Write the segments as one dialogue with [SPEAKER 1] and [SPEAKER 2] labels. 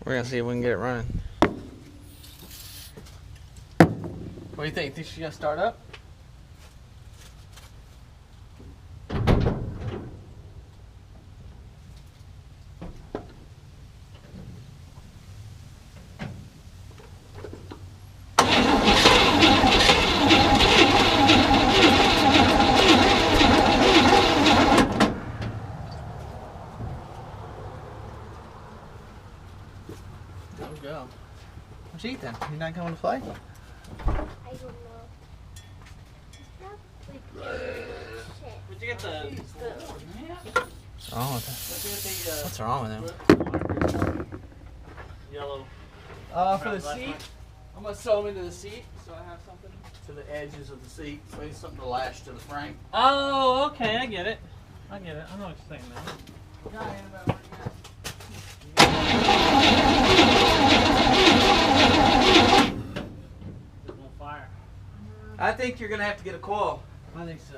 [SPEAKER 1] We're gonna see if we can get it running. What do you think? Think she's gonna start up? There we go. What's you eat then? You not coming to play?
[SPEAKER 2] I don't know.
[SPEAKER 3] Where'd you get the
[SPEAKER 1] What's wrong with it? What's wrong with him?
[SPEAKER 3] yellow?
[SPEAKER 1] For the seat, I'm gonna sew them into the seat so I have something to the edges of the seat. So I need something to lash to the frame.
[SPEAKER 3] Oh, okay, I get it. I know what you're saying now. There's no fire.
[SPEAKER 1] I think you're gonna have to get a coil.
[SPEAKER 3] I think so.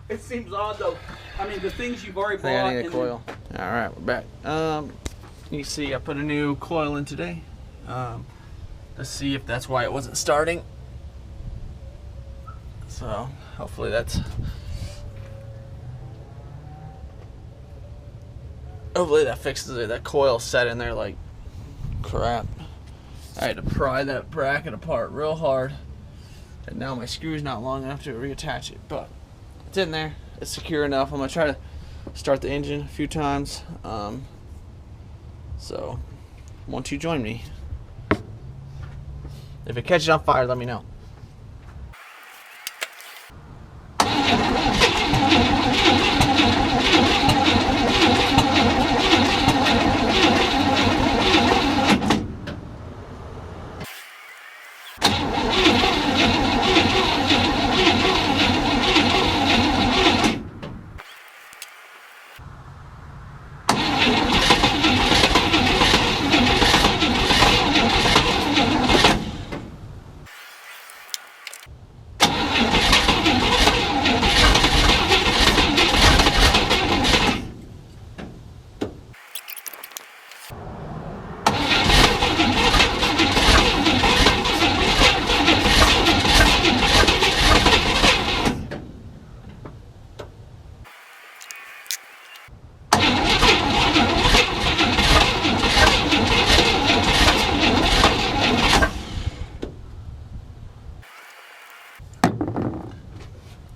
[SPEAKER 4] It seems odd though. I mean, the things you've already
[SPEAKER 1] I think
[SPEAKER 4] bought.
[SPEAKER 1] I need a
[SPEAKER 4] and
[SPEAKER 1] coil. All right, we're back. You see, I put a new coil in today. Let's see if that's why it wasn't starting. So hopefully that fixes it. That coil set in there like crap. I had to pry that bracket apart real hard, and now my screw's not long enough to reattach it, but it's in there. It's secure enough. I'm gonna try to start the engine a few times. So, won't you join me? If it catches on fire, let me know.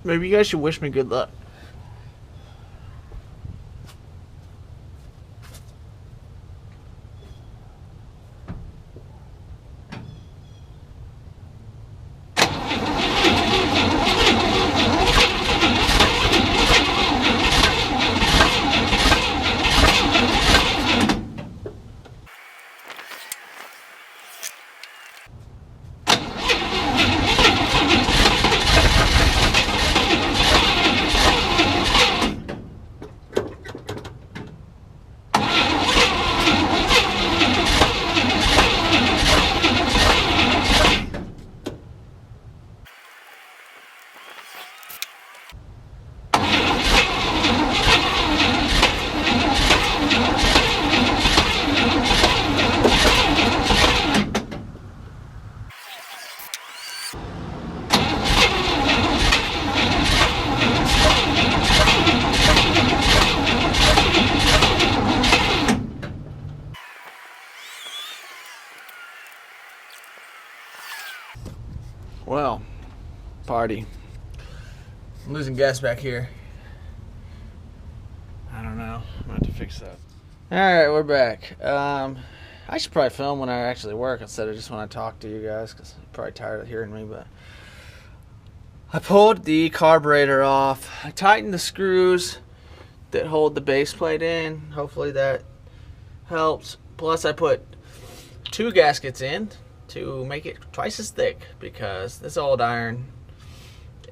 [SPEAKER 1] Maybe you guys should wish me good luck. Well, party. I'm losing gas back here. I don't know. I'm gonna have to fix that. Alright, we're back. I should probably film when I actually work instead of just when I talk to you guys, because you're probably tired of hearing me, but I pulled the carburetor off. I tightened the screws that hold the base plate in. Hopefully that helps. Plus I put 2 gaskets in to make it twice as thick, because this old iron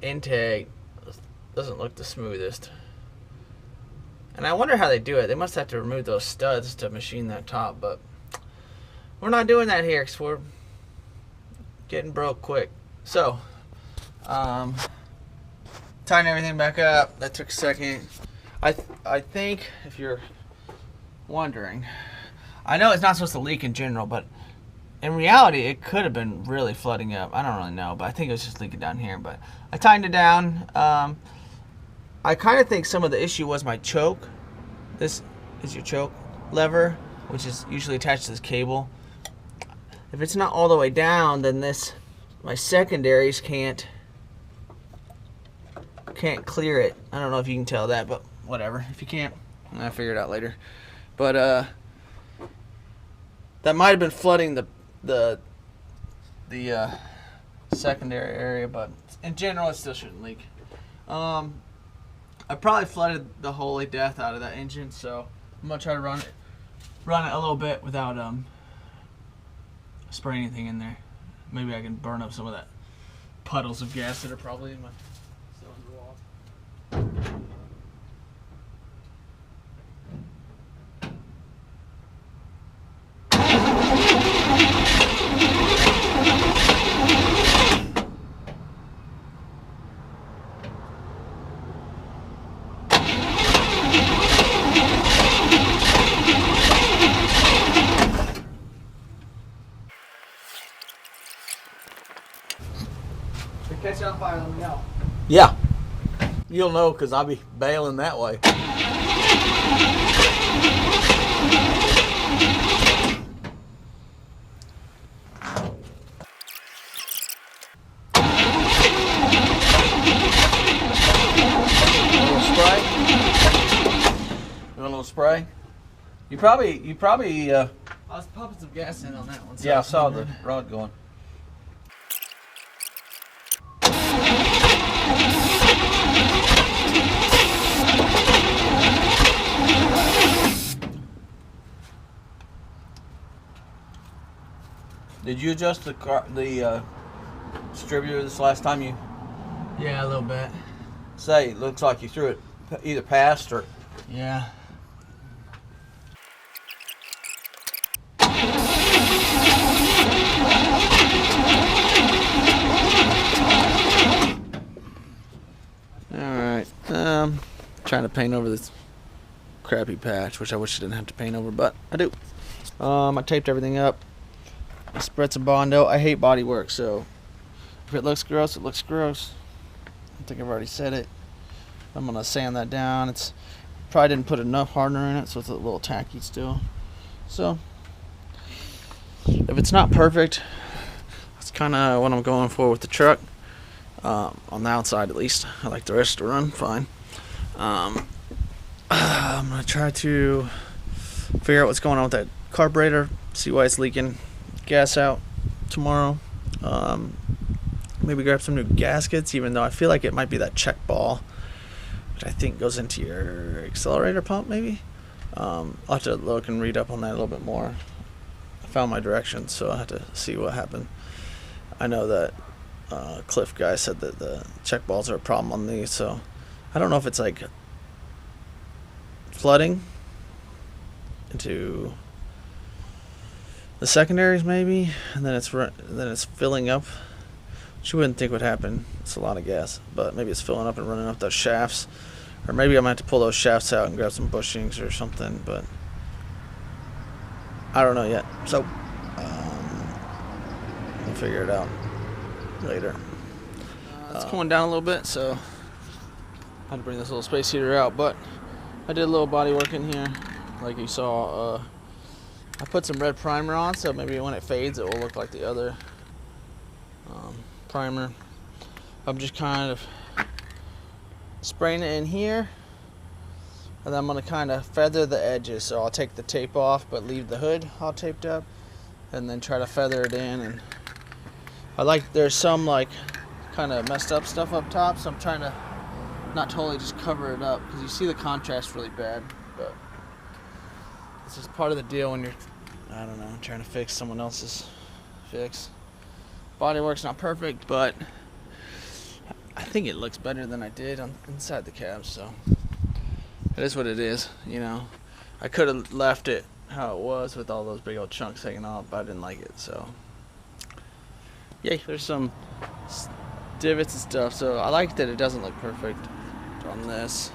[SPEAKER 1] intake doesn't look the smoothest. And I wonder how they do it. They must have to remove those studs to machine that top, but we're not doing that here because we're getting broke quick. So, tighten everything back up. That took a second. I think if you're wondering. I know it's not supposed to leak in general, but in reality, it could have been really flooding up. I don't really know, but I think it was just leaking down here. But I tightened it down. I kind of think some of the issue was my choke. This is your choke lever, which is usually attached to this cable. If it's not all the way down, then my secondaries can't clear it. I don't know if you can tell that, but whatever. If you can't, I'll figure it out later. But that might have been flooding the secondary area, but in general, it still shouldn't leak. I probably flooded the holy death out of that engine, so I'm gonna try to run it a little bit without spraying anything in there. Maybe I can burn up some of that puddles of gas that are probably in my cylinder wall. Catch it on fire, let me know.
[SPEAKER 4] Yeah. You'll know because I'll be bailing that way. A little spray? You probably
[SPEAKER 1] I was pumping some gas in on that one. So
[SPEAKER 4] yeah, I saw the rod going. Did you adjust the distributor this last time you?
[SPEAKER 1] Yeah, a little bit.
[SPEAKER 4] Say, it looks like you threw it either past or.
[SPEAKER 1] Yeah. Alright. Trying to paint over this crappy patch, which I wish I didn't have to paint over, but I do. I taped everything up. I spread some Bondo. I hate body work, so if it looks gross, it looks gross. I think I've already said it. I'm gonna sand that down. It's probably didn't put enough hardener in it, so it's a little tacky still. So if it's not perfect, that's kind of what I'm going for with the truck. On the outside, at least. I like the rest to run fine. I'm gonna try to figure out what's going on with that carburetor. See why it's leaking gas out tomorrow. Maybe grab some new gaskets, even though I feel like it might be that check ball, which I think goes into your accelerator pump maybe. I'll have to look and read up on that a little bit more. I found my directions, so I have to see what happened. I know that Cliff guy said that the check balls are a problem on these, so I don't know if it's like flooding into the secondaries maybe, and then it's filling up, which you wouldn't think would happen. It's a lot of gas, but maybe it's filling up and running up those shafts, or maybe I might have to pull those shafts out and grab some bushings or something, but I don't know yet. So we'll figure it out later. It's cooling down a little bit, so I had to bring this little space heater out, but I did a little body work in here, like you saw. I put some red primer on, so maybe when it fades, it will look like the other primer. I'm just kind of spraying it in here, and then I'm going to kind of feather the edges. So I'll take the tape off, but leave the hood all taped up, and then try to feather it in. And there's some like kind of messed up stuff up top, so I'm trying to not totally just cover it up, because you see the contrast really bad, but it's just part of the deal when you're, I don't know, trying to fix someone else's fix. Bodywork's not perfect, but I think it looks better than I did inside the cab, so it is what it is, you know. I could have left it how it was with all those big old chunks hanging off, but I didn't like it, so yay. There's some divots and stuff, so I like that it doesn't look perfect on this.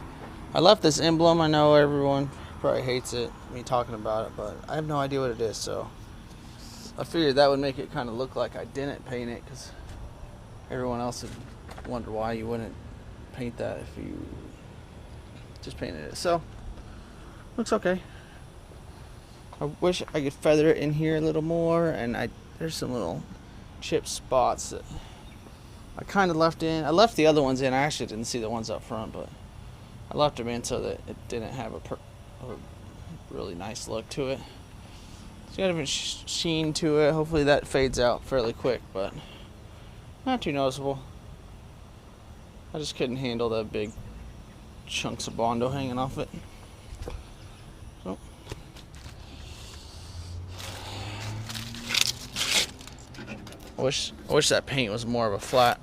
[SPEAKER 1] I left this emblem. I know everyone probably hates it, me talking about it, but I have no idea what it is, so I figured that would make it kind of look like I didn't paint it, because everyone else would wonder why you wouldn't paint that if you just painted it. So, looks okay. I wish I could feather it in here a little more, and there's some little chip spots that I kind of left in. I left the other ones in. I actually didn't see the ones up front, but I left them in so that it didn't have a really nice look to it. It's got a bit sheen to it. Hopefully that fades out fairly quick, but not too noticeable. I just couldn't handle the big chunks of Bondo hanging off it. So. I wish that paint was more of a flat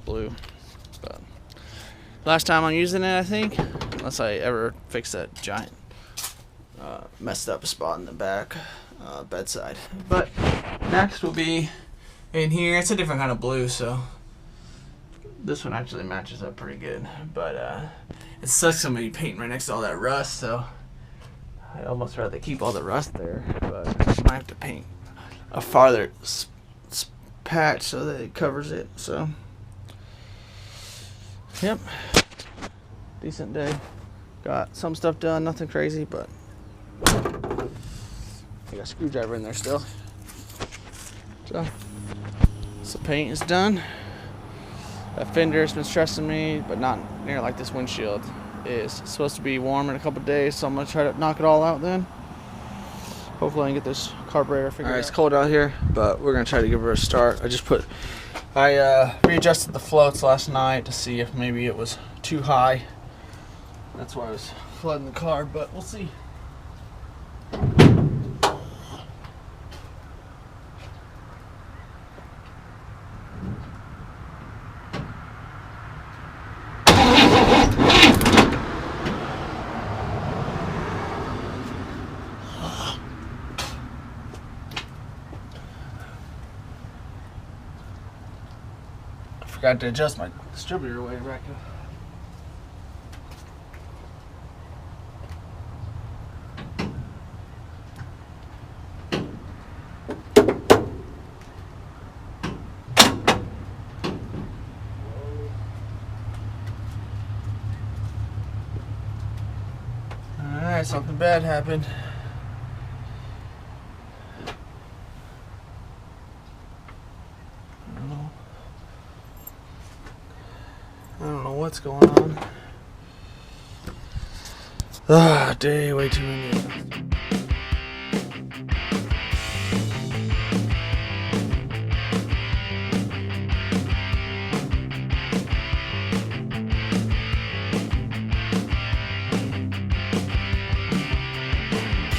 [SPEAKER 1] blue, but last time I'm using it, I think, unless I ever fix that giant messed up spot in the back bedside. But next will be in here. It's a different kind of blue, so this one actually matches up pretty good, but it sucks so many painting right next to all that rust, so I'd almost rather keep all the rust there, but I might have to paint a farther patch so that it covers it. So yep, decent day. Got some stuff done, nothing crazy, but I got a screwdriver in there still. So paint is done. That fender's been stressing me, but not near like this windshield is. It's supposed to be warm in a couple days, so I'm gonna try to knock it all out then. Hopefully I can get this carburetor figured out. Alright, it's cold out here, but we're gonna try to give her a start. I readjusted the floats last night to see if maybe it was too high. That's why I was flooding the car, but we'll see. Forgot to adjust my distributor way back up. Alright, something bad happened. I don't know what's going on. Day way too many.